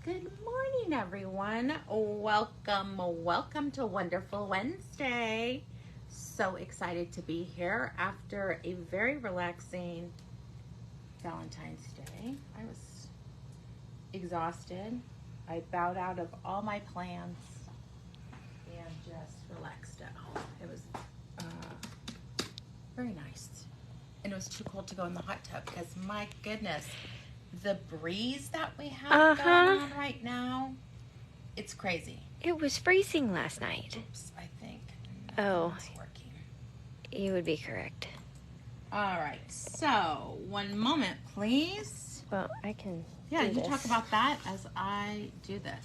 Good morning, everyone. Welcome to Wonderful Wednesday. So excited to be here after a very relaxing Valentine's Day. I was exhausted. I bowed out of all my plans and just relaxed at home. It was very nice. And it was too cold to go in the hot tub because, my goodness, the breeze that we have going on right now, it's crazy. It was freezing last night. Oops, I think. Oh, it's working. You would be correct. All right, so one moment, please. Well, I can. Yeah, you talk about that as I do this.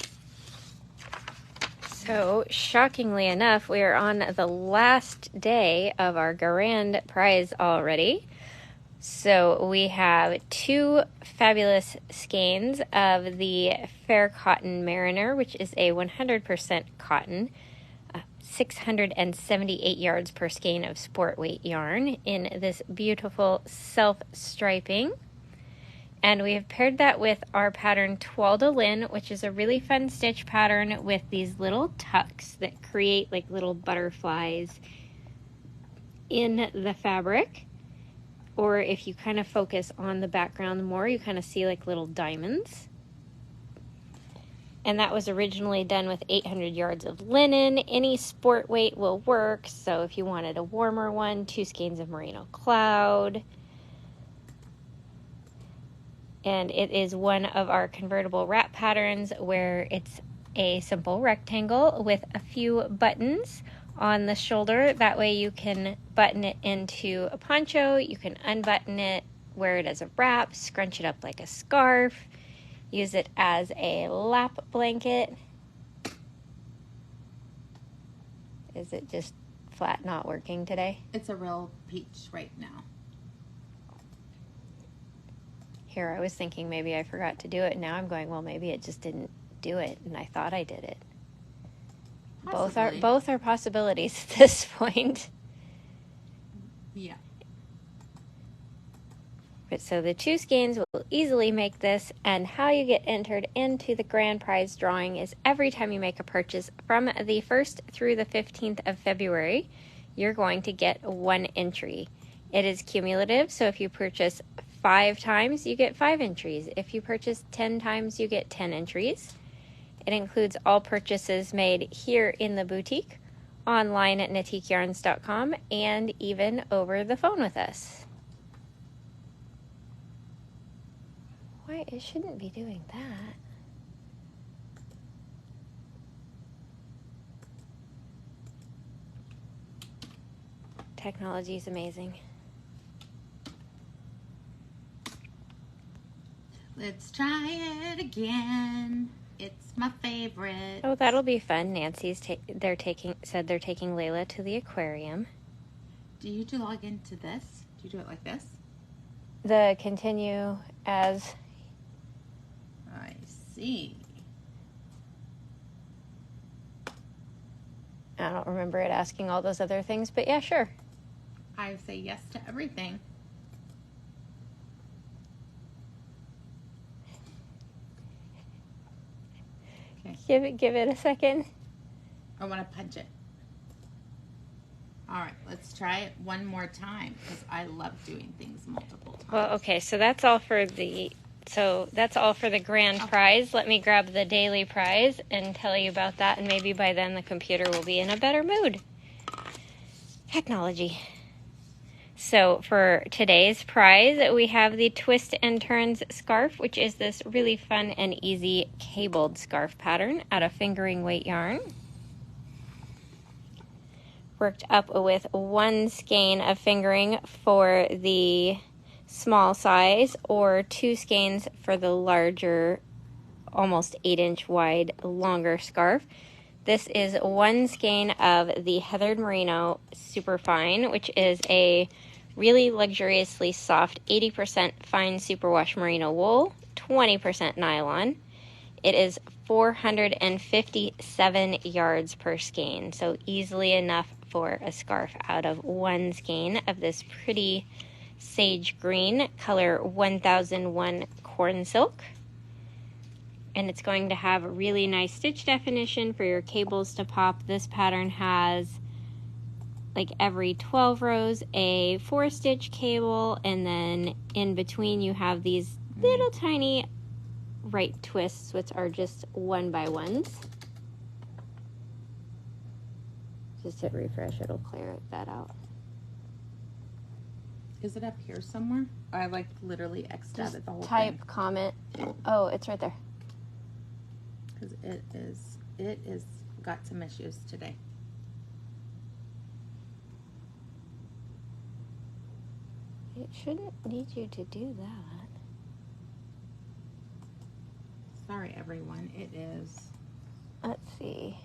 So, shockingly enough, we are on the last day of our grand prize already. So we have two fabulous skeins of the Fair Cotton Mariner, which is a 100% cotton, 678 yards per skein of sport weight yarn in this beautiful self-striping. And we have paired that with our pattern Toile de Lin, which is a really fun stitch pattern with these little tucks that create like little butterflies in the fabric. Or if you kind of focus on the background more, you kind of see like little diamonds. And that was originally done with 800 yards of linen. Any sport weight will work. So if you wanted a warmer one, 2 skeins of merino cloud. And it is one of our convertible wrap patterns where it's a simple rectangle with a few buttons on the shoulder. That way you can button it into a poncho, you can unbutton it, wear it as a wrap, scrunch it up like a scarf, use it as a lap blanket. Is it just flat not working today? It's a real peach right now. Here, I was thinking maybe I forgot to do it. Now I'm going, well, maybe it just didn't do it, and I thought I did it. Possibly. Both are possibilities at this point. Yeah. But so the 2 skeins will easily make this, and how you get entered into the grand prize drawing is every time you make a purchase from the 1st through the 15th of February, you're going to get 1 entry. It is cumulative, so if you purchase 5 times, you get 5 entries. If you purchase 10 times, you get 10 entries. It includes all purchases made here in the boutique, online at NatiqueYarns.com, and even over the phone with us. Why, it shouldn't be doing that. Technology is amazing. Let's try it again. It's my favorite. Oh, that'll be fun. Nancy's said they're taking Layla to the aquarium. Do you log into this? Do you do it like this? The continue as. I see. I don't remember it asking all those other things, but yeah, sure. I say yes to everything. Okay. Give it a second. I want to punch it. All right, let's try it one more time because I love doing things multiple times. Well, okay, so that's all for the grand prize. Let me grab the daily prize and tell you about that, and maybe by then the computer will be in a better mood. Technology. So for today's prize, we have the Twist and Turns scarf, which is this really fun and easy cabled scarf pattern out of fingering weight yarn. Worked up with 1 skein of fingering for the small size or 2 skeins for the larger, almost 8-inch wide, longer scarf. This is 1 skein of the Heathered Merino Superfine, which is a really luxuriously soft 80% fine superwash merino wool, 20% nylon. It is 457 yards per skein, so easily enough for a scarf out of 1 skein of this pretty sage green, color 1001 corn silk. and it's going to have a really nice stitch definition for your cables to pop. This pattern has, like, every 12 rows a 4-stitch cable, and then in between you have these little tiny right twists, which are just 1x1s. Just hit refresh, it'll clear that out. Is it up here somewhere? I like literally X'd out of the whole Type thing. comment. Oh, it's right there. Because it is got some issues today. It shouldn't need you to do that. Sorry, everyone. It is. Let's see.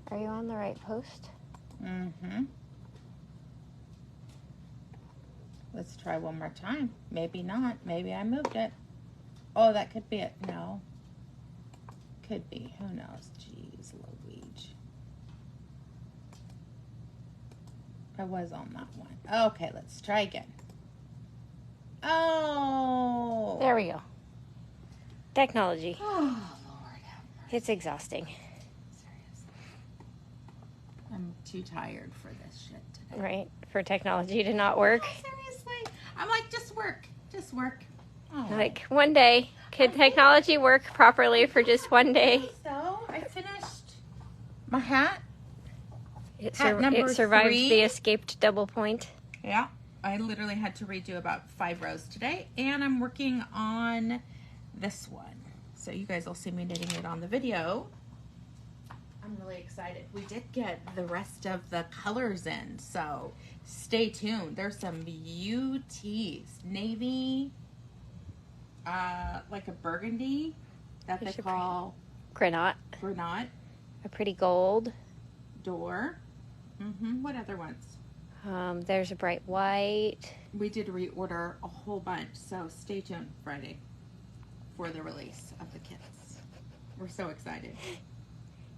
Are you on the right post? Mm-hmm. Let's try one more time. Maybe not. Maybe I moved it. Oh, that could be it. No. Could be. Who knows? Jeez Louise. I was on that one. Okay, let's try again. Oh. There we go. Technology. Oh, Lord have mercy. It's exhausting. Seriously. I'm too tired for this shit today. Right? For technology to not work. Oh, seriously. I'm like, just work. Just work. Oh. Like, one day. Could technology work properly for just one day? So, I finished my hat. It number survived 3. the escaped double point. Yeah. I literally had to redo about 5 rows today. And I'm working on this one. So, you guys will see me knitting it on the video. I'm really excited. We did get the rest of the colors in. So, stay tuned. There's some beauties. Navy. Like a burgundy that they call Granate. a pretty gold. Door. What other ones? There's a bright white. We did reorder a whole bunch, so stay tuned Friday for the release of the kits. We're so excited.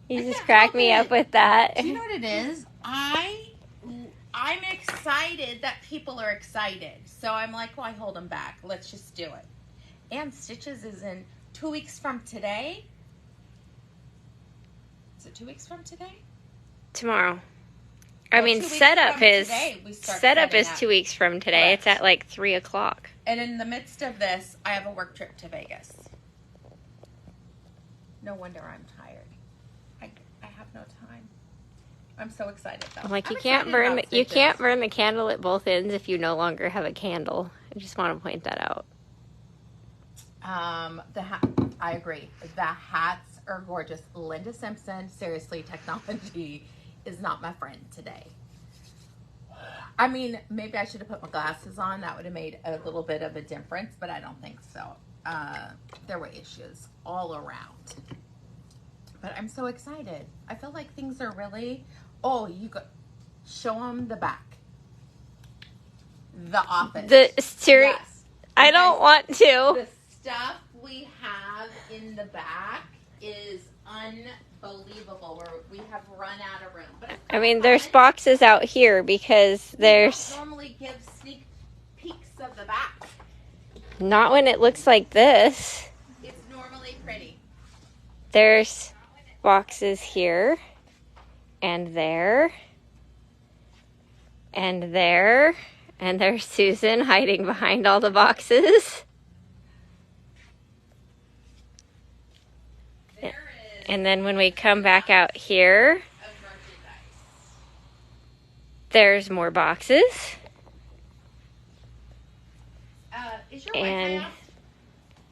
You just cracked me up with that. Do you know what it is? I'm excited that people are excited. So I'm like, why hold them back? Let's just do it. And Stitches is in 2 weeks from today. Is it 2 weeks from today? Tomorrow. I mean, 2 weeks setup from is today, we start setup setting is up. 2 weeks from today. Correct. It's at like 3 o'clock. And in the midst of this, I have a work trip to Vegas. No wonder I'm tired. I have no time. I'm so excited though. I'm like, I'm you can't excited burn about you Stitches. can't burn the candle at both ends if you no longer have a candle. I just want to point that out. I agree. The hats are gorgeous. Linda Simpson, seriously, technology is not my friend today. I mean, maybe I should have put my glasses on. That would have made a little bit of a difference, but I don't think so. There were issues all around. But I'm so excited. I feel like things are really... Oh, you go... Show them the back. The office. Yes. I don't want to. The stuff we have in the back is unbelievable. We have run out of room. But I mean, there's boxes out here because there's... We don't normally give sneak peeks of the back. Not when it looks like this. It's normally pretty. There's boxes here and there and there, and there's Susan hiding behind all the boxes. And then when we come back out here, there's more boxes. Is your And Wi-Fi off?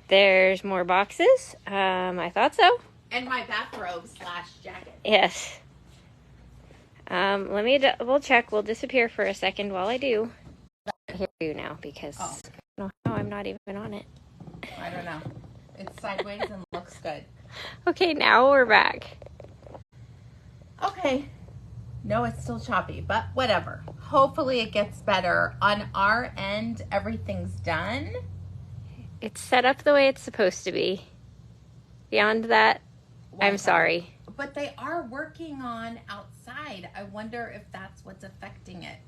there's more boxes. I thought so. And my bathrobe / jacket. Yes. Let me double check. We'll disappear for a second while I do. I hear you now because no, I'm not even on it. I don't know. It's sideways and looks good. Okay, now we're back. Okay. No, it's still choppy, but whatever. Hopefully it gets better. On our end, everything's done. It's set up the way it's supposed to be. Beyond that, I'm sorry. but they are working on outside. I wonder if that's what's affecting it.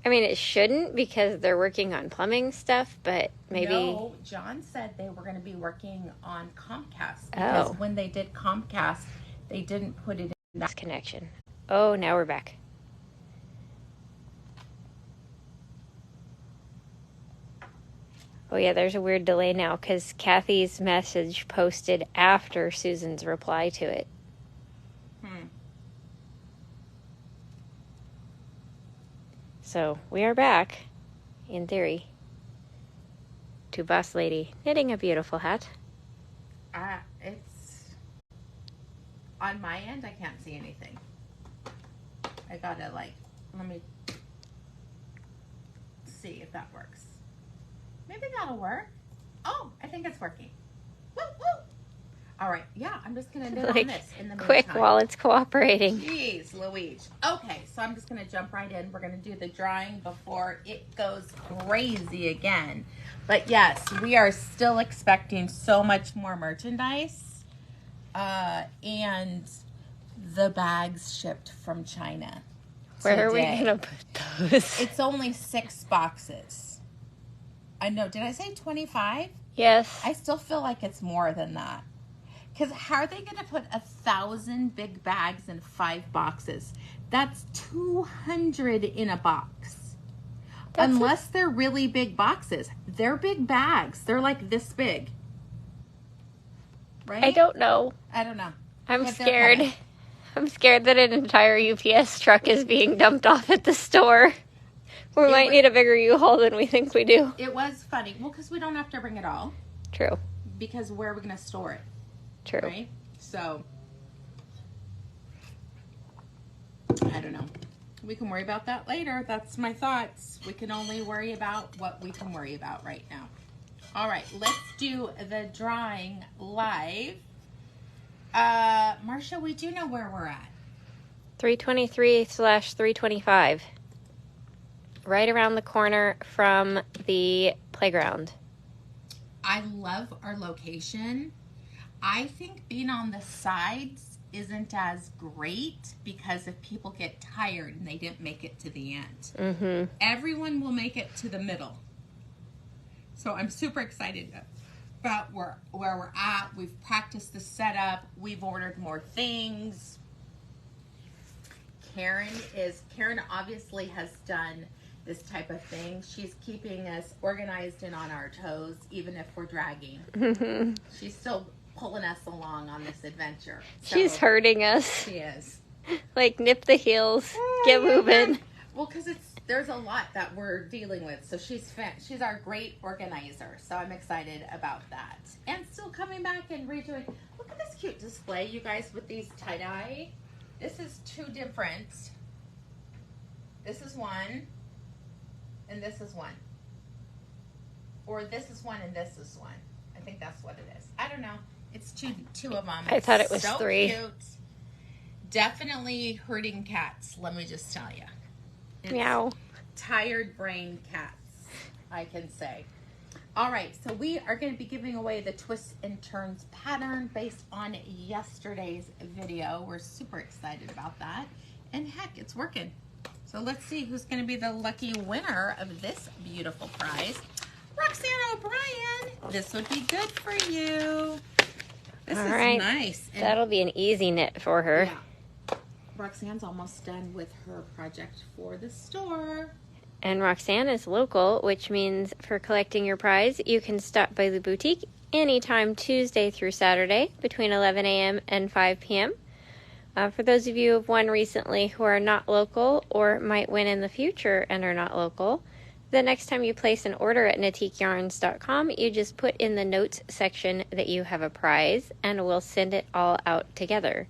I mean, it shouldn't because they're working on plumbing stuff, but maybe... No, John said they were going to be working on Comcast. Because when they did Comcast, they didn't put it in that connection. Oh, now we're back. Oh, yeah, there's a weird delay now because Kathy's message posted after Susan's reply to it. So, we are back, in theory, to Boss Lady knitting a beautiful hat. It's... On my end, I can't see anything. I gotta, like, let me see if that works. Maybe that'll work. Oh, I think it's working. Woo, woo. All right, yeah, I'm just gonna knit on this in the meantime. Quick while it's cooperating. Jeez Louise. Okay, so I'm just gonna jump right in. We're gonna do the drawing before it goes crazy again. But yes, we are still expecting so much more merchandise. And the bags shipped from China today. Where are we gonna put those? It's only 6 boxes. I know, did I say 25? Yes. I still feel like it's more than that. Because how are they going to put 1,000 big bags in 5 boxes? That's 200 in a box. Unless they're really big boxes. They're big bags. They're like this big. Right? I don't know. I don't know. I'm scared. I'm scared that an entire UPS truck is being dumped off at the store. We might need a bigger U-Haul than we think we do. It was funny. Well, because we don't have to bring it all. True. Because where are we going to store it? True. Right? So, I don't know. We can worry about that later. That's my thoughts. We can only worry about what we can worry about right now. All right, let's do the drawing live. Marcia, we do know where we're at. 323/325. Right around the corner from the playground. I love our location. I think being on the sides isn't as great because if people get tired and they didn't make it to the end. Mm-hmm. Everyone will make it to the middle. So I'm super excited about where we're at. We've practiced the setup. We've ordered more things. Karen obviously has done this type of thing. She's keeping us organized and on our toes, even if we're dragging. Mm-hmm. She's still pulling us along on this adventure. So, she's hurting us. She is. Like, nip the heels. Get moving. Well, because there's a lot that we're dealing with. So she's our great organizer. So I'm excited about that. And still coming back and redoing. Look at this cute display, you guys, with these tie-dye. This is 2 different. This is one. And this is one. Or this is one and this is one. I think that's what it is. I don't know. It's two of them. I thought it was so 3. Cute. Definitely hurting cats, let me just tell you. Meow. Tired brain cats, I can say. All right, so we are going to be giving away the twists and turns pattern based on yesterday's video. We're super excited about that. And heck, it's working. So let's see who's going to be the lucky winner of this beautiful prize. Roxanne O'Brien, this would be good for you. This is nice. And that'll be an easy knit for her. yeah. Roxanne's almost done with her project for the store. And Roxanne is local, which means for collecting your prize, you can stop by the boutique anytime Tuesday through Saturday between 11 a.m. and 5 p.m. For those of you who have won recently who are not local or might win in the future and are not local, the next time you place an order at NatiqueYarns.com, you just put in the notes section that you have a prize, and we'll send it all out together.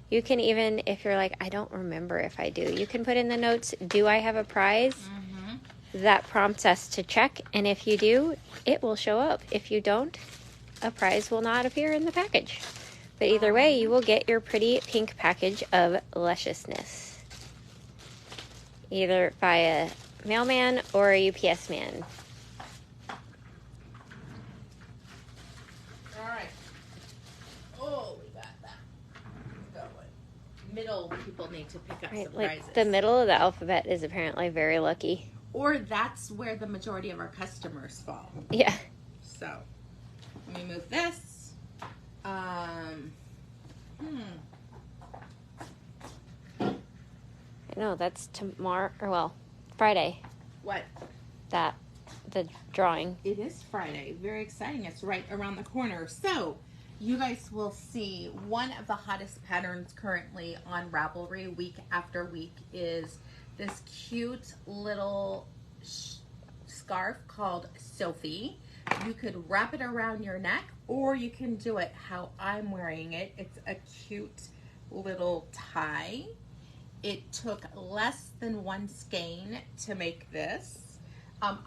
You can even, if you're like, I don't remember if I do, you can put in the notes, do I have a prize? Mm-hmm. That prompts us to check, and if you do, it will show up. If you don't, a prize will not appear in the package. But either way, you will get your pretty pink package of lusciousness. Either via mailman or a UPS man. All right. middle people need to pick up Right, some prizes. like the middle of the alphabet is apparently very lucky. Or that's where the majority of our customers fall. Yeah. So, let me move this. I know, that's tomorrow, or well, Friday. What? The drawing. It is Friday. Very exciting. It's right around the corner. So, you guys will see one of the hottest patterns currently on Ravelry week after week is this cute little scarf called Sophie. You could wrap it around your neck, or you can do it how I'm wearing it. It's a cute little tie. It took less than 1 skein to make this.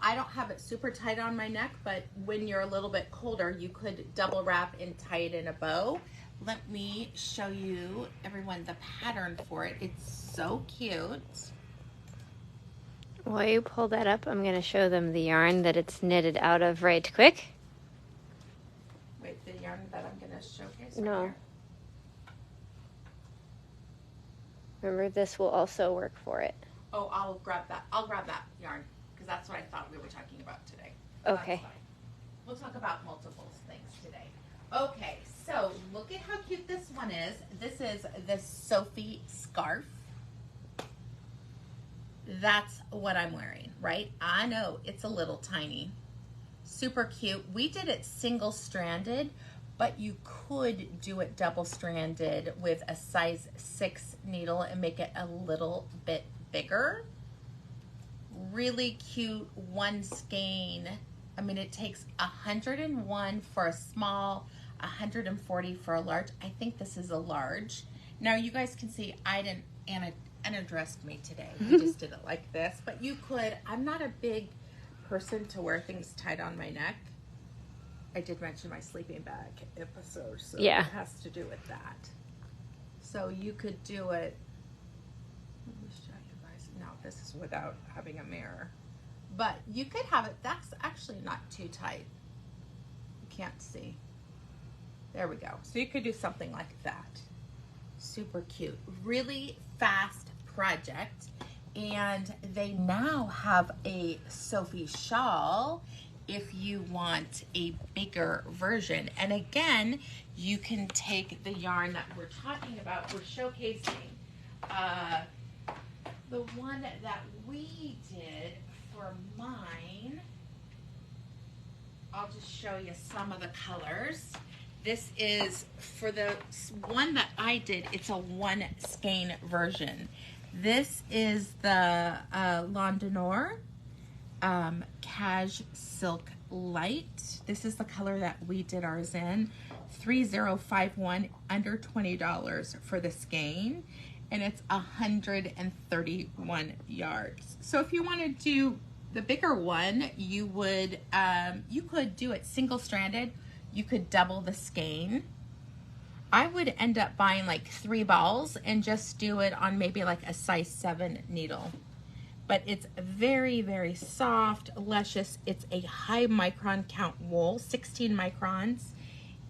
I don't have it super tight on my neck, but when you're a little bit colder, you could double wrap and tie it in a bow. Let me show you, everyone, the pattern for it. It's so cute. While you pull that up, I'm going to show them the yarn that it's knitted out of right quick. Wait, the yarn that I'm going to showcase? No. Right Remember, this will also work for it. oh, I'll grab that yarn, because that's what I thought we were talking about today. Okay. We'll talk about multiple things today. Okay, so look at how cute this one is. This is the Sophie Scarf. That's what I'm wearing, right? I know it's a little tiny. Super cute. We did it single-stranded, but you could do it double-stranded with a size 6 needle and make it a little bit bigger. Really cute 1 skein. I mean, it takes 101 for a small, 140 for a large. I think this is a large. Now you guys can see I didn't Anna dressed me today. We just did it like this, but you could. I'm not a big person to wear things tight on my neck. I did mention my sleeping bag episode, so yeah, it has to do with that. So you could do it. Let me show you guys. No, this is without having a mirror, but you could have it. That's actually not too tight. You can't see. There we go. So you could do something like that. Super cute. Really fast project. And they now have a Sophie Shawl if you want a bigger version. And again, you can take the yarn that we're talking about. We're showcasing the one that we did for mine. I'll just show you some of the colors. This is, for the one that I did, it's a 1 skein version. This is the Londonor CashSilk Light. This is the color that we did ours in. 3051, under $20 for the skein. And it's 131 yards. So if you want to do the bigger one, you would, you could do it single-stranded. You could double the skein. I would end up buying like 3 balls and just do it on maybe like a size 7 needle. But it's very, very soft, luscious. It's a high micron count wool, 16 microns,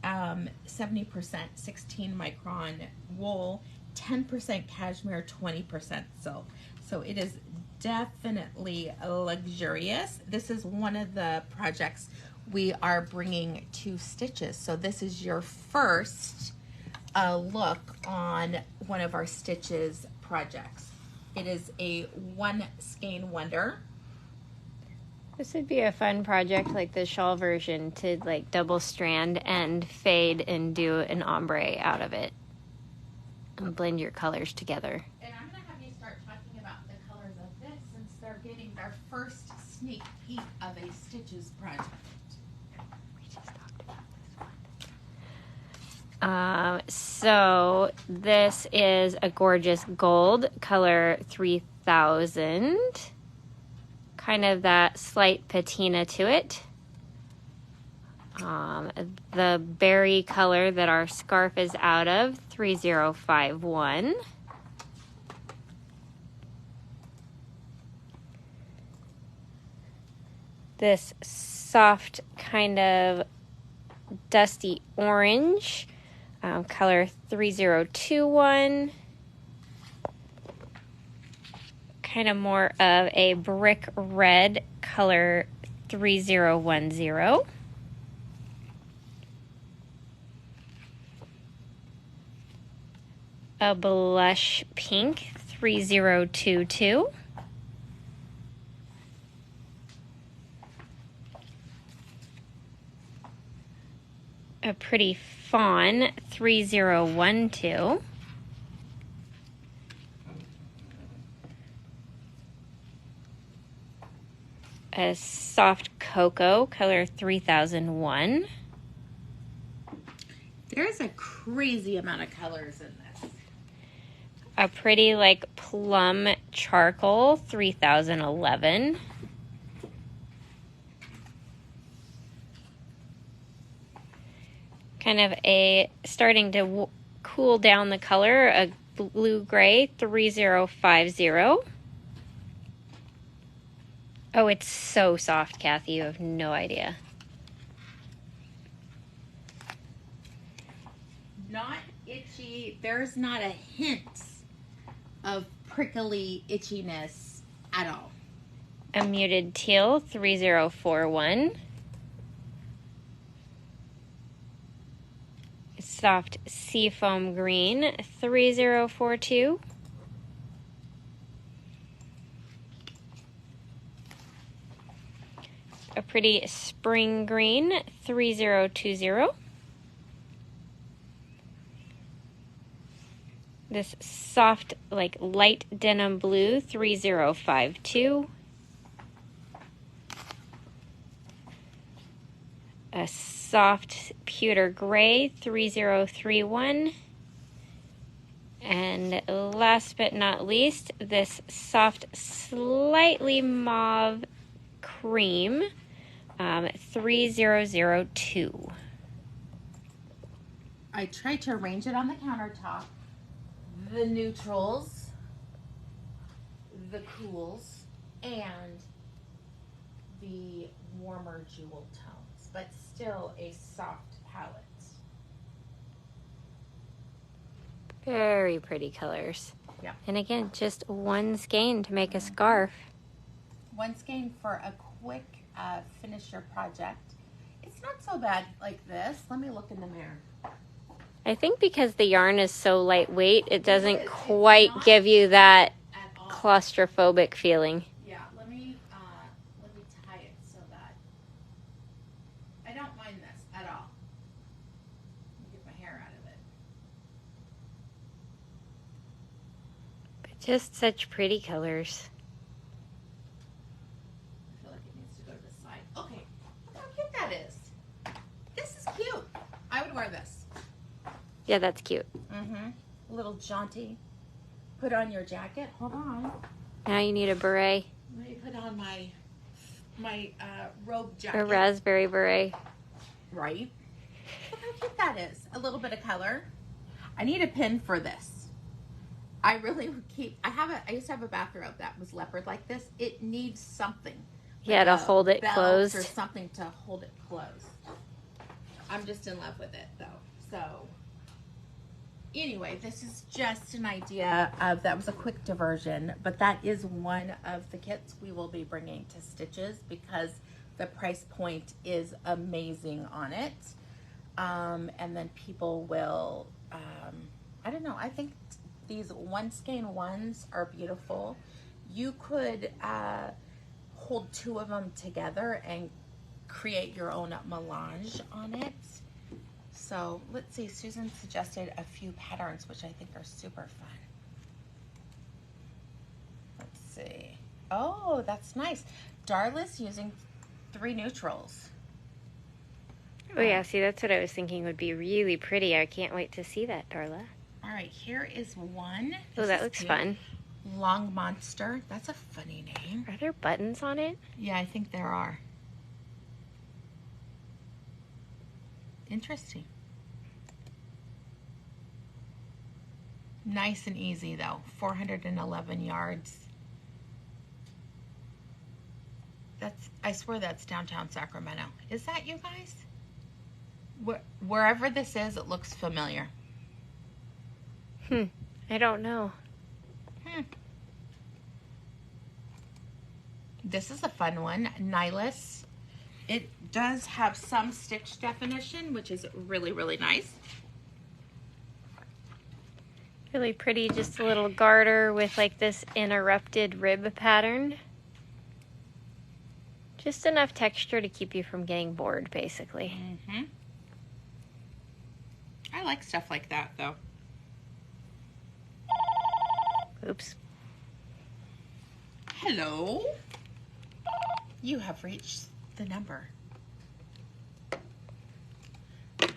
70% 16 micron wool, 10% cashmere, 20% silk. So it is definitely luxurious. This is one of the projects we are bringing 2 stitches. So this is your first look on one of our stitches projects. It is a 1 skein wonder. This would be a fun project, like the shawl version, to like double strand and fade and do an ombre out of it and blend your colors together. And I'm going to have you start talking about the colors of this since they're getting their first sneak peek of a stitches project. So this is a gorgeous gold, color 3000, kind of that slight patina to it. The berry color that our scarf is out of, 3051. This soft kind of dusty orange, color 3021, kind of more of a brick red color 3010. A blush pink 3022. A pretty fawn 3012. A soft cocoa color 3001. There's a crazy amount of colors in this. A pretty like plum charcoal 3011. Kind of a starting to cool down the color, a blue gray 3050. Oh, it's so soft, Kathy. You have no idea. Not itchy. There's not a hint of prickly itchiness at all. A muted teal 3041. Soft seafoam green 3042. A pretty spring green 3020. This soft like light denim blue 3052. A soft pewter gray 3031. And last but not least, this soft slightly mauve cream 3002. I tried to arrange it on the countertop. The neutrals, the cools, and the warmer jewel tones, but still a soft palette. Very pretty colors. Yeah. And again, just one skein to make a scarf. One skein for a quick finish your project. It's not so bad like this. Let me look in the mirror. I think because the yarn is so lightweight, it doesn't quite give you that claustrophobic feeling. Yeah, let me tie it so that I don't mind this at all. Let me get my hair out of it. But just such pretty colors. I feel like it needs to go to the side. Okay, look how cute that is. This is cute. I would wear this. Yeah, that's cute. Mm-hmm. A little jaunty. Put on your jacket. Hold on. Now you need a beret. Let me put on my robe jacket. A raspberry beret. Right. Look how cute that is. A little bit of color. I need a pin for this. I really keep. I used to have a bathrobe that was leopard like this. It needs something. Yeah, to hold it closed. Or something to hold it closed. I'm just in love with it though. So. Anyway, this is just an idea of, that was a quick diversion, but that is one of the kits we will be bringing to Stitches because the price point is amazing on it. And then people will, I don't know, I think these one skein ones are beautiful. You could hold two of them together and create your own melange on it. So let's see, Susan suggested a few patterns, which I think are super fun. Let's see. Oh, that's nice. Darla's using 3 neutrals. Oh yeah, see, that's what I was thinking would be really pretty. I can't wait to see that, Darla. All right, here is one. Oh, that looks fun. Longmonster. That's a funny name. Are there buttons on it? Yeah, I think there are. Interesting. Nice and easy though. 411 yards. I swear that's downtown Sacramento. Is that you guys? Wherever this is, it looks familiar. I don't know. This is a fun one, Nilas. It does have some stitch definition, which is really, really nice. Really pretty, just a little garter with like this interrupted rib pattern. Just enough texture to keep you from getting bored, basically. Mm-hmm. I like stuff like that, though. Oops. Hello. You have reached the number.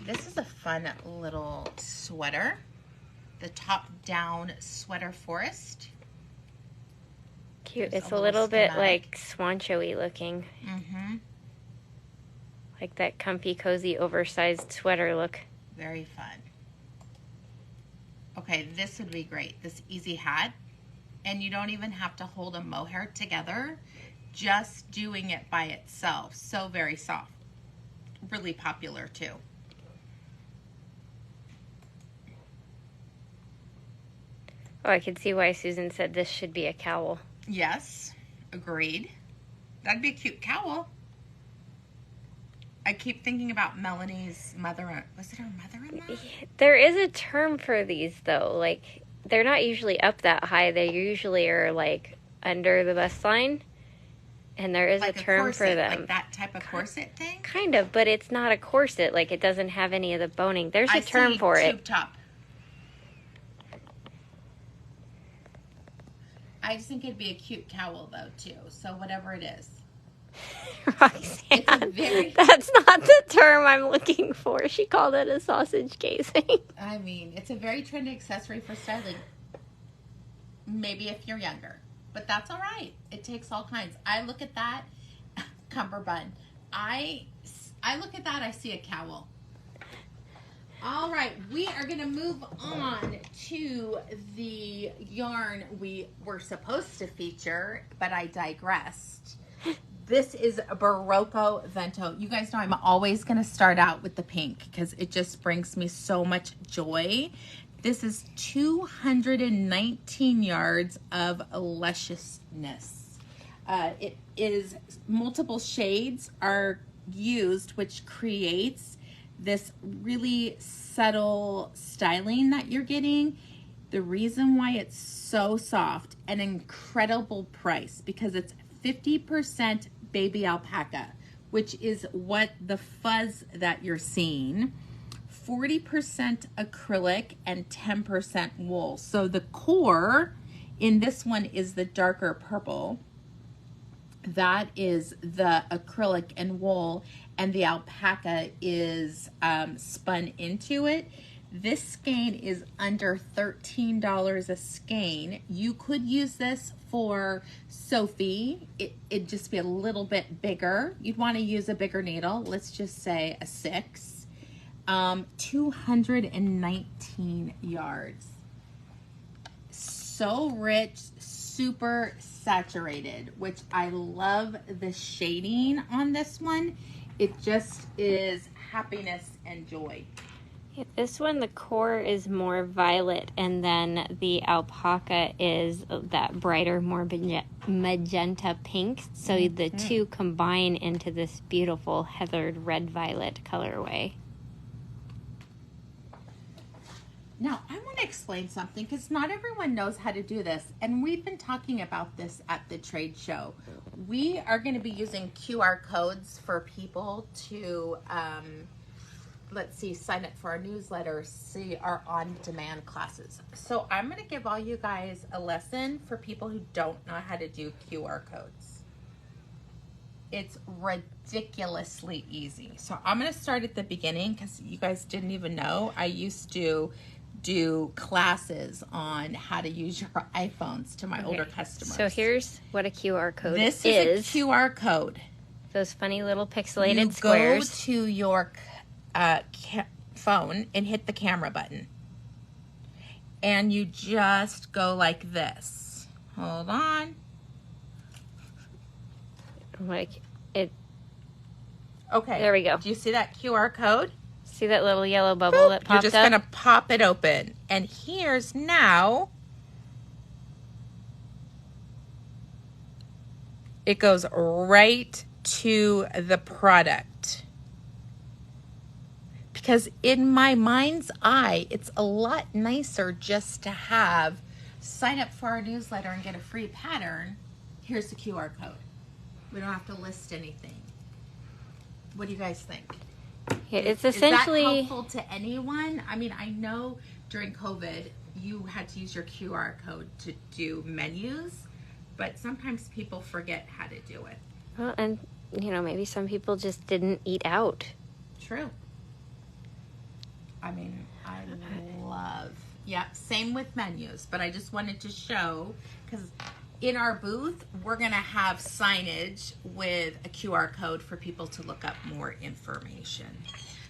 This is a fun little sweater. The top-down sweater forest. Cute. There's It's a little bit schematic. like swan-showy looking. Mm-hmm. Like that comfy, cozy, oversized sweater look. Very fun. Okay, this would be great. This easy hat. And you don't even have to hold a mohair together. Just doing it by itself. So very soft. Really popular too. Oh, I can see why Susan said this should be a cowl. Yes, agreed. That'd be a cute cowl. I keep thinking about Melanie's mother. Was it her mother-in-law? There is a term for these, though. Like, they're not usually up that high. They usually are, like, under the bust line. And there is Like a term corset, for them. like that type of corset thing? Kind of, but it's not a corset. Like, it doesn't have any of the boning. There's a term see for tube it. top. I just think it'd be a cute cowl, though, too. So whatever it is. Roxanne, very- that's not the term I'm looking for. She called it a sausage casing. I mean, it's a very trendy accessory for styling. Maybe if you're younger. But that's all right. It takes all kinds. I look at that cummerbund. I look at that, I see a cowl. All right, we are going to move on to the yarn we were supposed to feature, but I digressed. This is Berroco Vento. You guys know I'm always going to start out with the pink because it just brings me so much joy. This is 219 yards of lusciousness. It is multiple shades are used, which creates this really subtle styling that you're getting. The reason why it's so soft, an incredible price, because it's 50% baby alpaca, which is what the fuzz that you're seeing. 40% acrylic and 10% wool. So the core in this one is the darker purple. That is the acrylic and wool, and the alpaca is spun into it. This skein is under $13 a skein. You could use this for Sophie. It'd just be a little bit bigger. You'd want to use a bigger needle. Let's just say a 6. 219 yards. So rich, super saturated, which I love the shading on this one. It just is happiness and joy. Yeah, this one, the core is more violet, and then the alpaca is that brighter, more magenta pink. So the two combine into this beautiful heathered red-violet colorway. Now, I want to explain something because not everyone knows how to do this, and we've been talking about this at the trade show. We are going to be using QR codes for people to, let's see, sign up for our newsletter, see our on-demand classes. So I'm going to give all you guys a lesson for people who don't know how to do QR codes. It's ridiculously easy. So I'm going to start at the beginning because you guys didn't even know. I used to do classes on how to use your iPhones to my older customers. So here's what a QR code is. This is a QR code. Those funny little pixelated You squares. go to your phone and hit the camera button. And you just go like this. Hold on. Like it. Okay. There we go. Do you see that QR code? See that little yellow bubble Boop. that popped You're just up? going to pop it open. And here's now It goes right to the product. Because in my mind's eye, it's a lot nicer just to have sign up for our newsletter and get a free pattern. Here's the QR code. We don't have to list anything. What do you guys think? Yeah, it's essentially... Is that helpful to anyone? I mean, I know during COVID, you had to use your QR code to do menus, but sometimes people forget how to do it. Well, and, you know, maybe some people just didn't eat out. True. I mean, I love, yeah, same with menus, but I just wanted to show, because in our booth, we're going to have signage with a QR code for people to look up more information.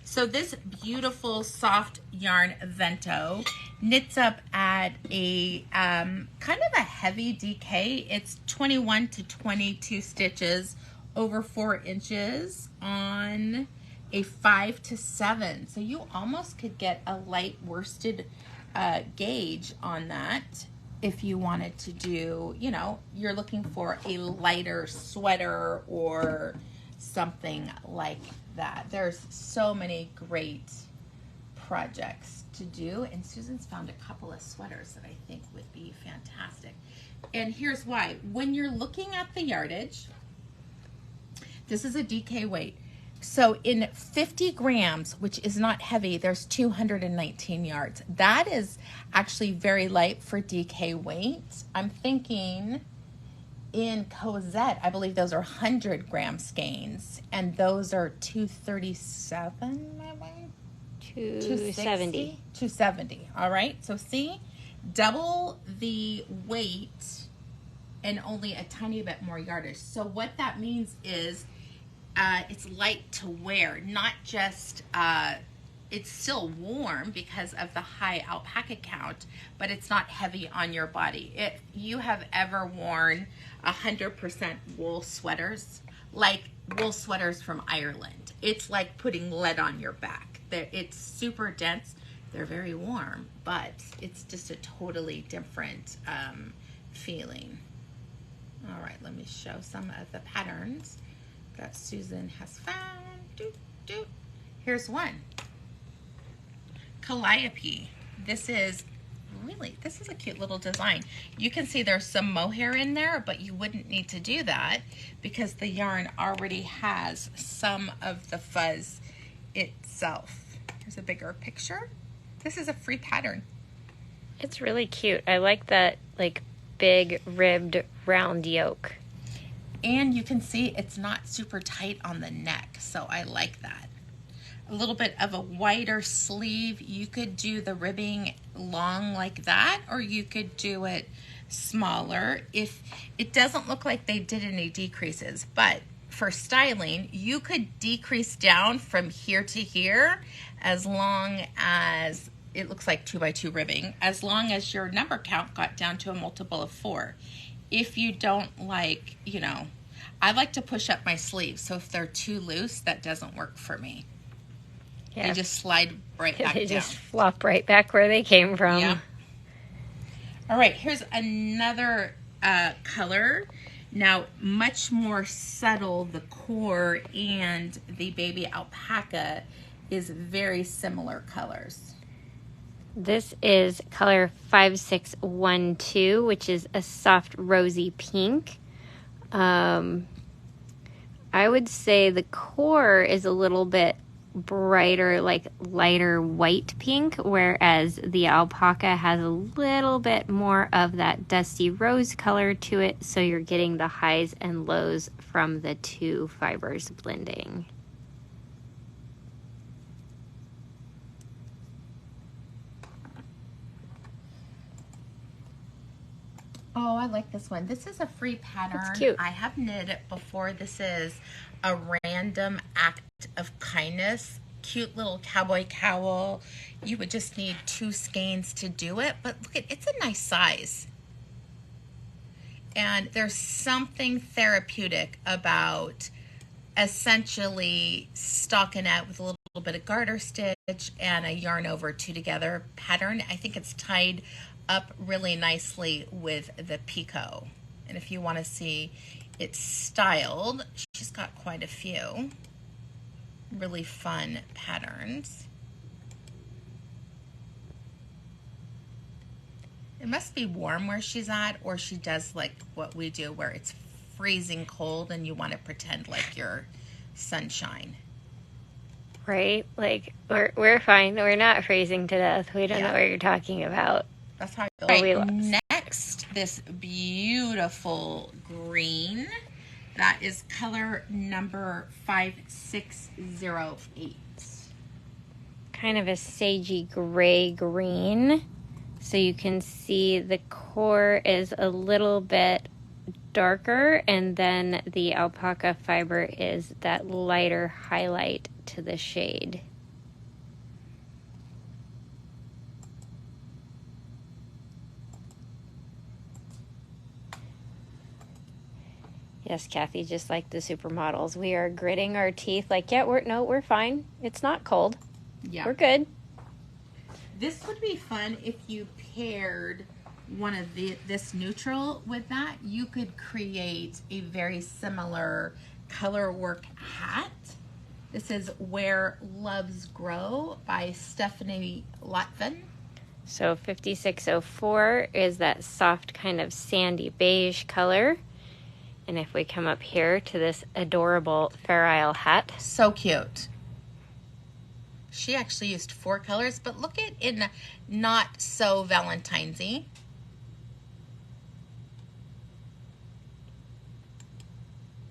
So this beautiful soft yarn Vento knits up at a kind of a heavy DK. It's 21 to 22 stitches over 4 inches on a 5 to 7. So you almost could get a light worsted gauge on that if you wanted to do, you know, you're looking for a lighter sweater or something like that. There's so many great projects to do, and Susan's found a couple of sweaters that I think would be fantastic. And here's why. When you're looking at the yardage, this is a DK weight. So in 50 grams, which is not heavy, there's 219 yards. That is actually very light for DK weight. I'm thinking in Cosette, I believe those are 100 gram skeins, and those are 237, I believe? 270. 270, all right? So see, double the weight and only a tiny bit more yardage. So what that means is it's light to wear, not just, it's still warm because of the high alpaca count, but it's not heavy on your body. If you have ever worn 100% wool sweaters, like wool sweaters from Ireland, it's like putting lead on your back. It's super dense. They're very warm, but it's just a totally different feeling. All right, let me show some of the patterns that Susan has found. Here's one. Calliope. This is a cute little design. You can see there's some mohair in there, but you wouldn't need to do that because the yarn already has some of the fuzz itself. Here's a bigger picture. This is a free pattern. It's really cute. I like that, like, big ribbed round yoke. And you can see it's not super tight on the neck, so I like that. A little bit of a wider sleeve. You could do the ribbing long like that, or you could do it smaller. If it doesn't look like they did any decreases, but for styling, you could decrease down from here to here as long as it looks like 2x2 ribbing, as long as your number count got down to a multiple of 4. If you don't like, you know, I like to push up my sleeves, so if they're too loose, that doesn't work for me. Yeah. They just slide right back they down. Just flop right back where they came from. Yeah. All right, here's another color. Now, much more subtle, the core and the baby alpaca is very similar colors. This is color 5612, which is a soft rosy pink. I would say the core is a little bit brighter, like lighter white pink, whereas the alpaca has a little bit more of that dusty rose color to it, so you're getting the highs and lows from the two fibers blending. Oh, I like this one. This is a free pattern. It's cute. I have knit it before. This is a random act of kindness. Cute little cowboy cowl. You would just need 2 skeins to do it, but look, it's a nice size. And there's something therapeutic about essentially stockinette with a little bit of garter stitch and a yarn over 2 together pattern. I think it's tied up really nicely with the picot. And if you want to see it's styled. She's got quite a few really fun patterns. It must be warm where she's at, or she does like what we do where it's freezing cold and you want to pretend like you're sunshine. Right? Like, we're fine. We're not freezing to death. We don't know what you're talking about. That's how I feel. Right, next, this beautiful green. That is color number 5608. Kind of a sagey gray green. So you can see the core is a little bit darker, and then the alpaca fiber is that lighter highlight to the shade. Yes, Kathy, just like the supermodels, we are gritting our teeth like, yeah, we're fine. It's not cold. Yeah. We're good. This would be fun if you paired one of this neutral with that. You could create a very similar color work hat. This is Where Loves Grow by Stephanie Lotvin. So 5604 is that soft kind of sandy beige color. And if we come up here to this adorable Fair Isle hat. So cute. She actually used 4 colors, but look at in not so Valentine's-y.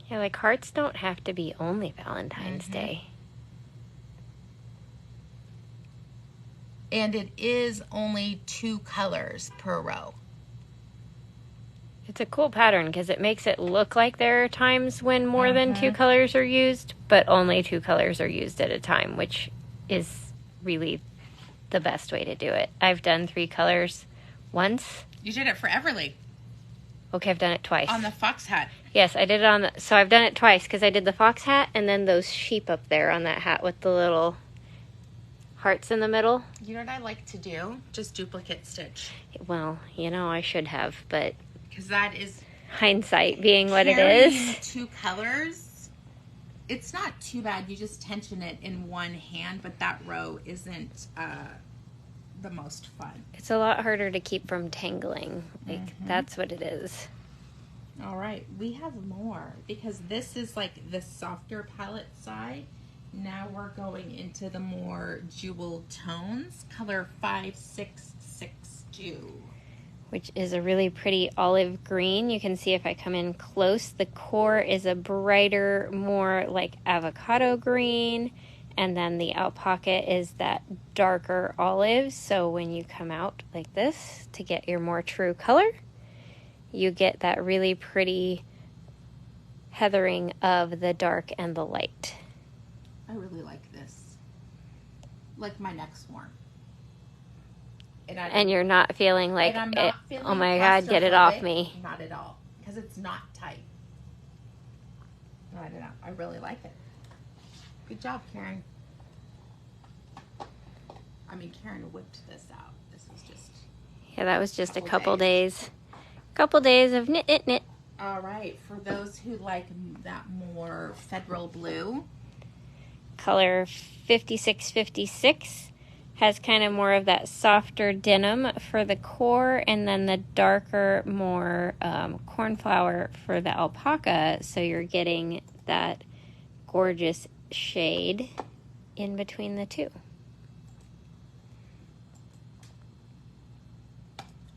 Yeah, like hearts don't have to be only Valentine's Day. And it is only 2 colors per row. It's a cool pattern because it makes it look like there are times when more than 2 colors are used, but only 2 colors are used at a time, which is really the best way to do it. I've done 3 colors once. You did it for Everly. Okay, I've done it twice. On the fox hat. Yes, I did it on the... So I've done it twice because I did the fox hat and then those sheep up there on that hat with the little hearts in the middle. You know what I like to do? Just duplicate stitch. Well, you know, I should have, but... Because that is... Hindsight being what it is. 2 colors... It's not too bad. You just tension it in one hand, but that row isn't the most fun. It's a lot harder to keep from tangling. Like, that's what it is. All right. We have more because this is like the softer palette side. Now we're going into the more jewel tones. Color 5662. Which is a really pretty olive green. You can see if I come in close, the core is a brighter, more like avocado green, and then the alpaca is that darker olive. So when you come out like this to get your more true color, you get that really pretty heathering of the dark and the light. I really like this. Like my next one. And you're not feeling like, oh my God, get it off me. Not at all. Because it's not tight. I don't know. I really like it. Good job, Karen. I mean, Karen whipped this out. This was just... Yeah, that was just a couple days. Couple days of knit, knit, knit. All right. For those who like that more federal blue. Color 5656. Has kind of more of that softer denim for the core and then the darker, more cornflower for the alpaca. So you're getting that gorgeous shade in between the two.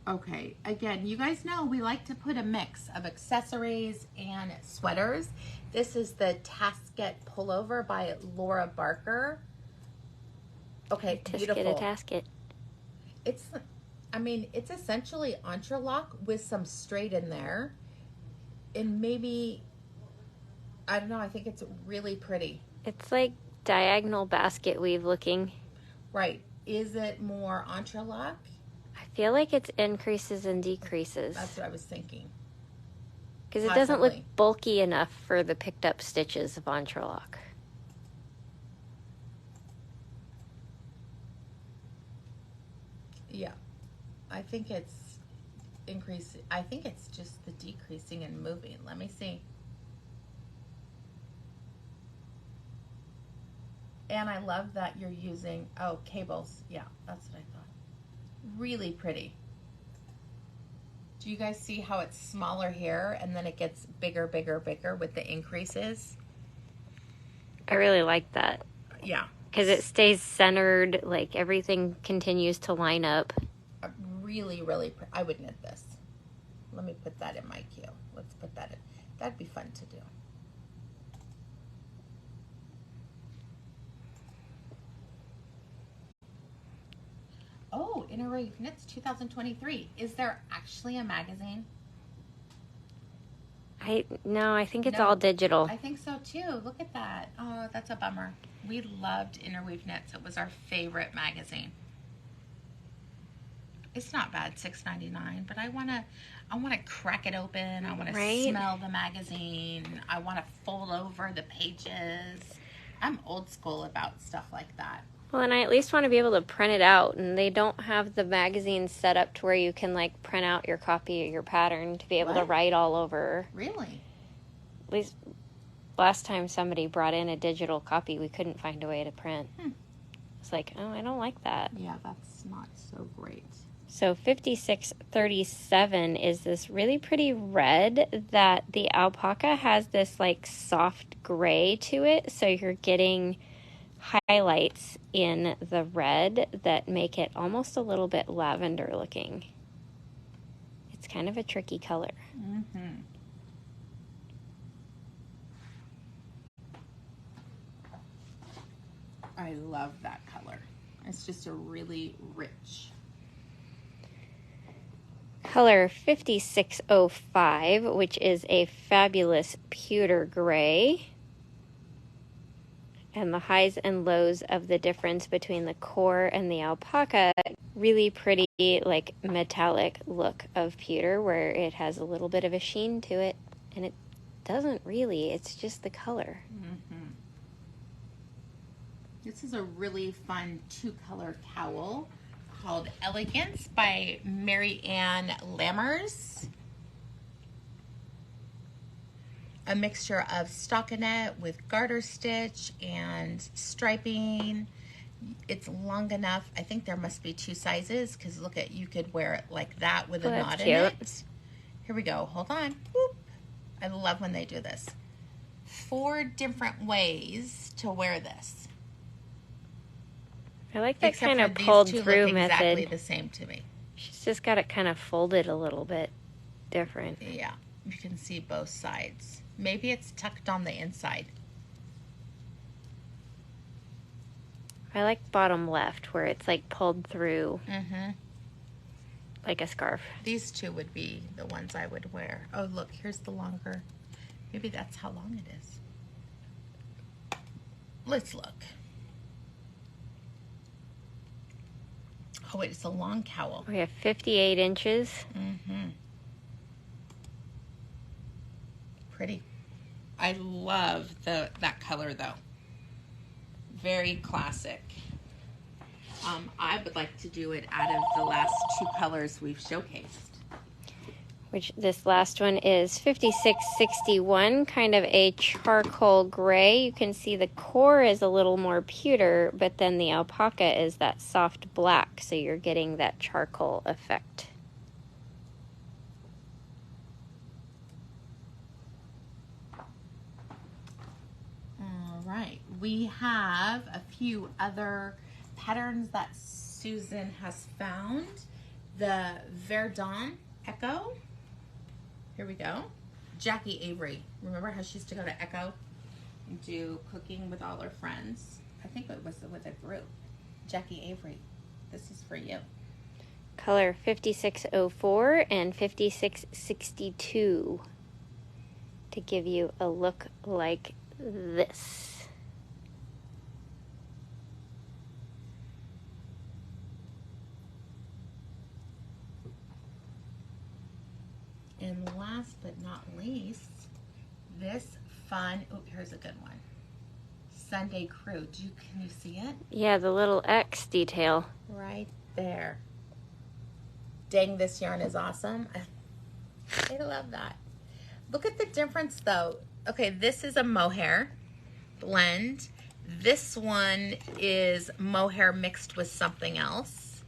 Okay, again, you guys know we like to put a mix of accessories and sweaters. This is the Taskette Pullover by Laura Barker. Okay, beautiful. Taskette. It's, I mean, it's essentially entrelac with some straight in there. And maybe, I don't know, I think it's really pretty. It's like diagonal basket weave looking. Right. Is it more entrelac? I feel like it's increases and decreases. That's what I was thinking. Because it doesn't look bulky enough for the picked up stitches of entrelac. Yeah, I think it's increasing. I think it's just the decreasing and moving. Let me see. And I love that you're using, oh, cables. Yeah, that's what I thought. Really pretty. Do you guys see how it's smaller here and then it gets bigger, bigger, bigger with the increases? I really like that. Yeah. Because it stays centered, like everything continues to line up. Really, really, I would knit this. Let me put that in my queue. Let's put that in. That'd be fun to do. Oh, Inner Wave Knits 2023. Is there actually a magazine? No, I think it's all digital. I think so too. Look at that. Oh, that's a bummer. We loved Inner Wave Knits. It was our favorite magazine. It's not bad, $6.99, but I wanna crack it open. I wanna smell the magazine. I wanna fold over the pages. I'm old school about stuff like that. Well, and I at least want to be able to print it out, and they don't have the magazine set up to where you can like print out your copy of your pattern to be able to write all over. Really? At least last time somebody brought in a digital copy, we couldn't find a way to print. It's like, oh, I don't like that. Yeah, that's not so great. So 5637 is this really pretty red that the alpaca has this like soft gray to it, so you're getting highlights in the red that make it almost a little bit lavender looking. It's kind of a tricky color. I love that color. It's just a really rich color. 5605, which is a fabulous pewter gray. And the highs and lows of the difference between the core and the alpaca, really pretty, like, metallic look of pewter where it has a little bit of a sheen to it. And it doesn't really, it's just the color. This is a really fun two-color cowl called Elegance by Mary Ann Lammers. A mixture of stockinette with garter stitch and striping. It's long enough. I think there must be two sizes because look at, you could wear it like that with a knot in it. Here we go. Hold on. Whoop. I love when they do this. 4 different ways to wear this. I like that kind of pulled through method. Exactly the same to me. She's just got it kind of folded a little bit different. Yeah, you can see both sides. Maybe it's tucked on the inside. I like bottom left where it's like pulled through like a scarf. These two would be the ones I would wear. Oh, look, here's the longer. Maybe that's how long it is. Let's look. Oh, wait, it's a long cowl. We have 58 inches. Pretty. I love that color though. Very classic. I would like to do it out of the last 2 colors we've showcased. Which this last one is 5661, kind of a charcoal gray. You can see the core is a little more pewter, but then the alpaca is that soft black, so you're getting that charcoal effect. All right, we have a few other patterns that Susan has found. The Verdant Echo. Here we go. Jackie Avery. Remember how she used to go to Echo and do cooking with all her friends? I think it was with a group. Jackie Avery, this is for you. Color 5604 and 5662 to give you a look like this. And last but not least, this fun, oh, here's a good one. Sunday Crew. Can you see it? Yeah, the little X detail. Right there. Dang, this yarn is awesome. I love that. Look at the difference though. Okay, this is a mohair blend, This one is mohair mixed with something else.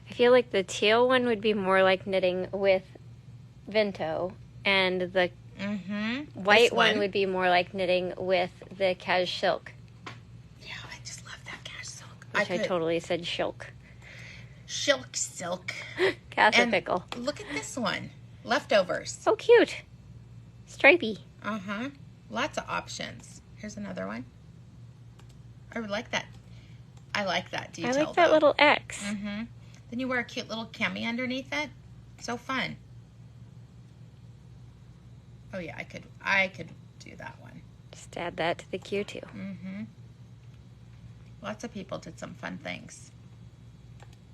I feel like the teal one would be more like knitting with Vento, and the white one would be more like knitting with the CashSilk. Yeah, I just love that CashSilk. Which I totally said shilk. Silk. Pickle. Look at this one. Leftovers. Oh, cute. Stripey. Lots of options. Here's another one. I would like that. I like that detail. I like that little X. Then you wear a cute little cami underneath it. So fun. Oh yeah, I could do that one. Just add that to the queue too. Lots of people did some fun things.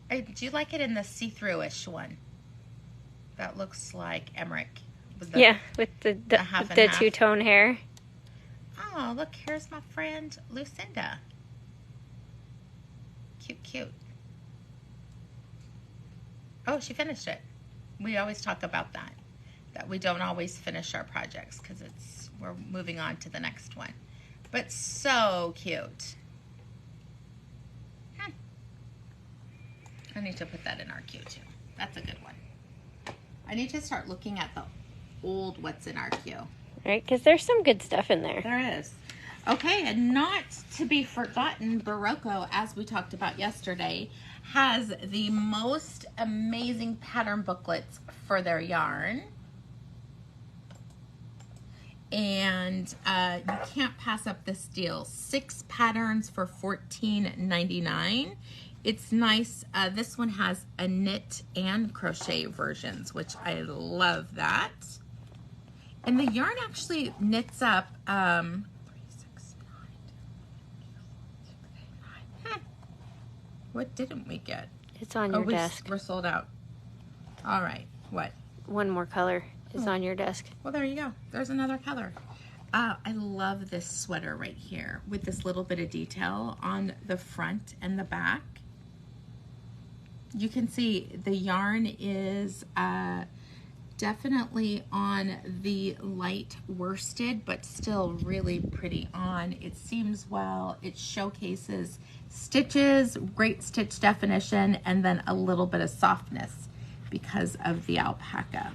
Do you like it in the see-through-ish one? That looks like Emmerich. With the two-tone hair. Oh, look, here's my friend Lucinda. Cute. Oh, she finished it. We always talk about that we don't always finish our projects because we're moving on to the next one. But so cute. I need to put that in our queue too. That's a good one. I need to start looking at the old what's in our queue. Right, because there's some good stuff in there. There is. Okay, and not to be forgotten, Berroco, as we talked about yesterday, has the most amazing pattern booklets for their yarn. And you can't pass up this deal. 6 patterns for $14.99. It's nice. This one has a knit and crochet versions, which I love that. And the yarn actually knits up. 3, 6, 9. What didn't we get? It's on your desk. We're sold out. All right. What? One more color is on your desk. Well, there you go. There's another color. I love this sweater right here with this little bit of detail on the front and the back. You can see the yarn is definitely on the light worsted, but still really pretty on. It seams well. It showcases stitches, great stitch definition, and then a little bit of softness because of the alpaca.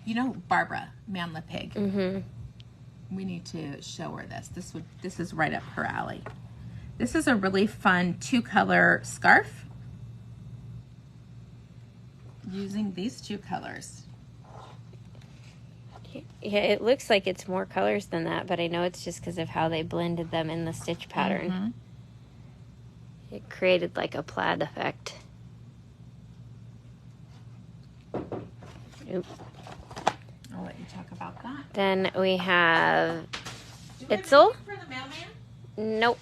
You know Barbara Manlipig. We need to show her this. This is right up her alley. This is a really fun 2-color scarf using these 2 colors. Yeah, it looks like it's more colors than that, but I know it's just because of how they blended them in the stitch pattern. It created like a plaid effect. Oop. I'll let you talk about that. Then we have Itzel. For the mailman? Nope.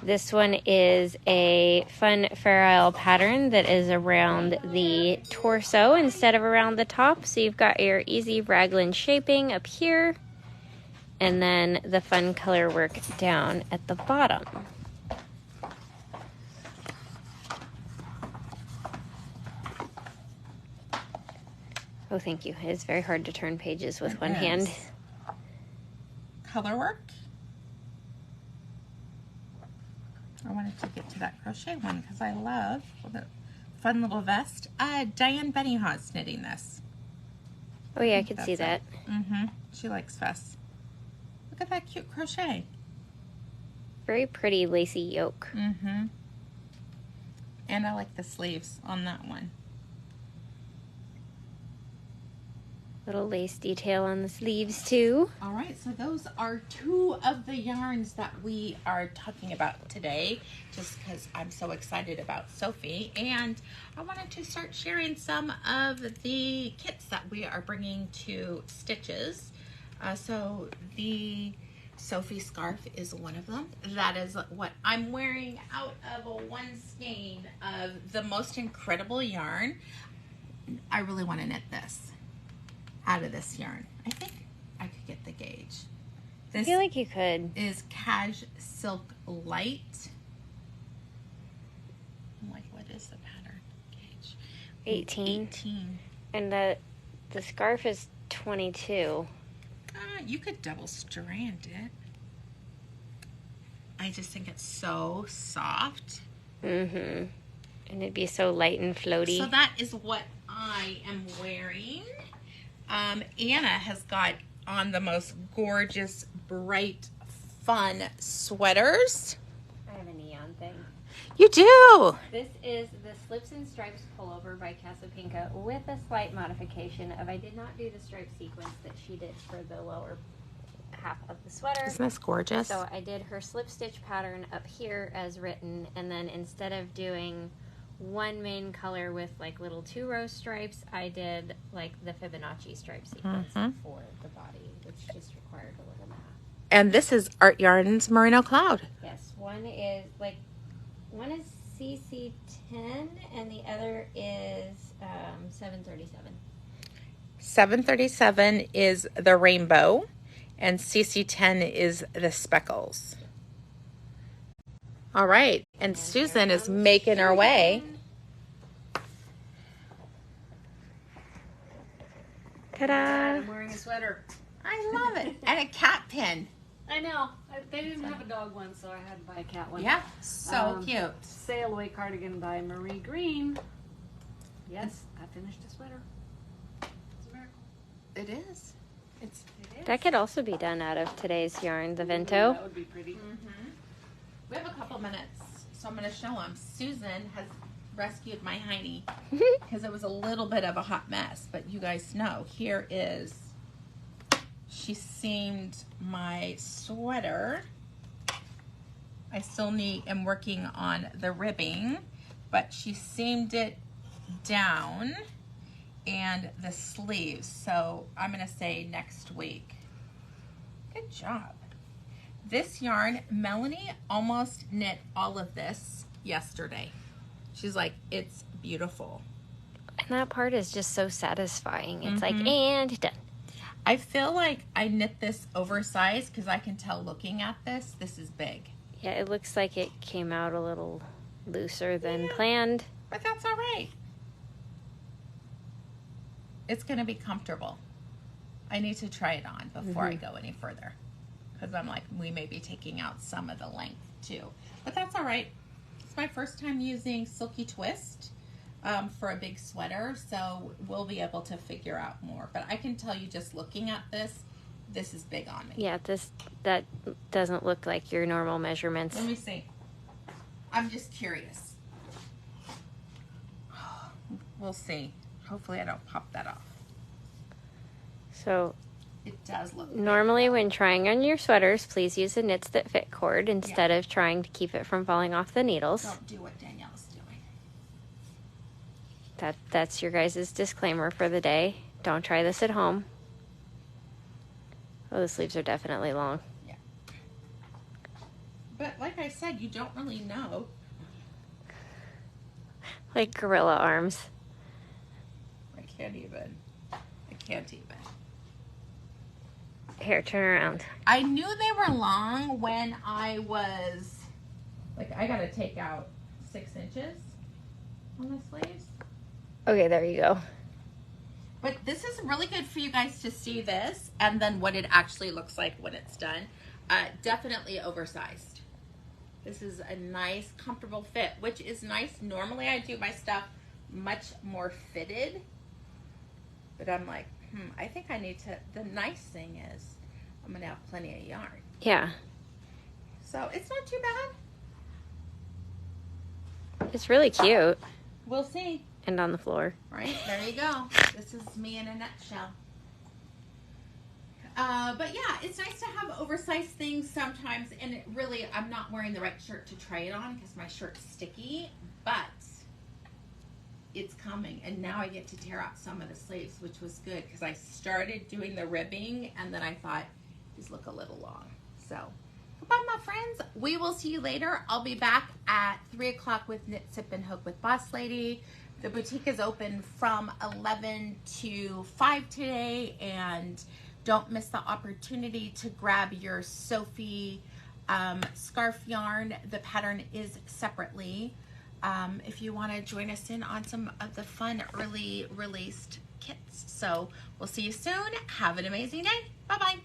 This one is a fun ferrule pattern that is around the torso instead of around the top. So you've got your easy raglan shaping up here, and then the fun color work down at the bottom. Oh, thank you. It is very hard to turn pages with one hand. Color work. I wanted to get to that crochet one because I love the fun little vest. Diane Benihaw's knitting this. Oh yeah, I could see that. She likes vests. Look at that cute crochet. Very pretty lacy yoke. And I like the sleeves on that one. Little lace detail on the sleeves too. All right, so those are 2 of the yarns that we are talking about today, just because I'm so excited about Sophie, and I wanted to start sharing some of the kits that we are bringing to Stitches. So the Sophie Scarf is one of them. That is what I'm wearing out of a one skein of the most incredible yarn. I really want to knit this out of this yarn. I think I could get the gauge. This I feel like you could. Is CashSilk Light. Like, what is the pattern gauge? 18. 18. And the scarf is 22. want, you could double strand it. I just think it's so soft. Mm-hmm. And it'd be so light and floaty. So that is what I am wearing. Anna has got on the most gorgeous, bright, fun sweaters. I have a neon thing. You do? This is the Slips and Stripes Pullover by Casapinka with a slight modification of I did not do the stripe sequence that she did for the lower half of the sweater. Isn't this gorgeous? So I did her slip stitch pattern up here as written, and then instead of doing one main color with like little 2-row stripes, I did like the Fibonacci stripe sequence for the body, which just required a little math. And this is Art Yarn's Merino Cloud. Yes, one is CC10 and the other is 737. 737 is the rainbow, and CC10 is the speckles. All right, and Susan is making her way. Ta-da! I'm wearing a sweater. I love it. And a cat pin. I know. They didn't have a dog one, so I had to buy a cat one. Yeah, so cute. Sailaway Cardigan by Marie Green. Yes, I finished a sweater. It's a miracle. It is. It is. That could also be done out of today's yarn, the Ooh, Vento. that would be pretty. We have a couple minutes, so I'm going to show them. Susan has rescued my hiney because it was a little bit of a hot mess, but you guys know, here is, she seamed my sweater. I still am working on the ribbing, but she seamed it down and the sleeves, so I'm going to say next week. Good job. This yarn, Melanie almost knit all of this yesterday. She's like, it's beautiful. And that part is just so satisfying. It's like, and done. I feel like I knit this oversized because I can tell looking at this is big. Yeah, it looks like it came out a little looser than planned. But that's all right. It's going to be comfortable. I need to try it on before I go any further. Because I'm like, we may be taking out some of the length too. But that's all right. It's my first time using Silky Twist for a big sweater, so we'll be able to figure out more. But I can tell you just looking at this is big on me. Yeah, that doesn't look like your normal measurements. Let me see. I'm just curious. We'll see. Hopefully I don't pop that off. So it does look normally big, when trying on your sweaters, please use a knits that fit cord instead of trying to keep it from falling off the needles. Don't do what Danielle's doing. That's your guys' disclaimer for the day. Don't try this at home. Oh, the sleeves are definitely long. Yeah. But like I said, you don't really know. Like gorilla arms. I can't even. Here, turn around. I knew they were long when I was, like, I gotta take out 6 inches on the sleeves. Okay, there you go. But this is really good for you guys to see this and then what it actually looks like when it's done. Definitely oversized. This is a nice, comfortable fit, which is nice. Normally I do my stuff much more fitted, but I'm like, I think I need to, the nice thing is I'm going to have plenty of yarn. Yeah. So it's not too bad. It's really cute. We'll see. And on the floor. Right, there you go. This is me in a nutshell. But yeah, it's nice to have oversized things sometimes, and it really, I'm not wearing the right shirt to try it on because my shirt's sticky, but it's coming, and now I get to tear out some of the sleeves, which was good because I started doing the ribbing and then I thought these look a little long. So goodbye, my friends. We will see you later. I'll be back at 3 o'clock with Knit, Sip, and Hook with Boss Lady. The boutique is open from 11 to 5 today, and don't miss the opportunity to grab your Sophie scarf yarn. The pattern is separately. If you want to join us in on some of the fun early released kits. So we'll see you soon. Have an amazing day. Bye-bye.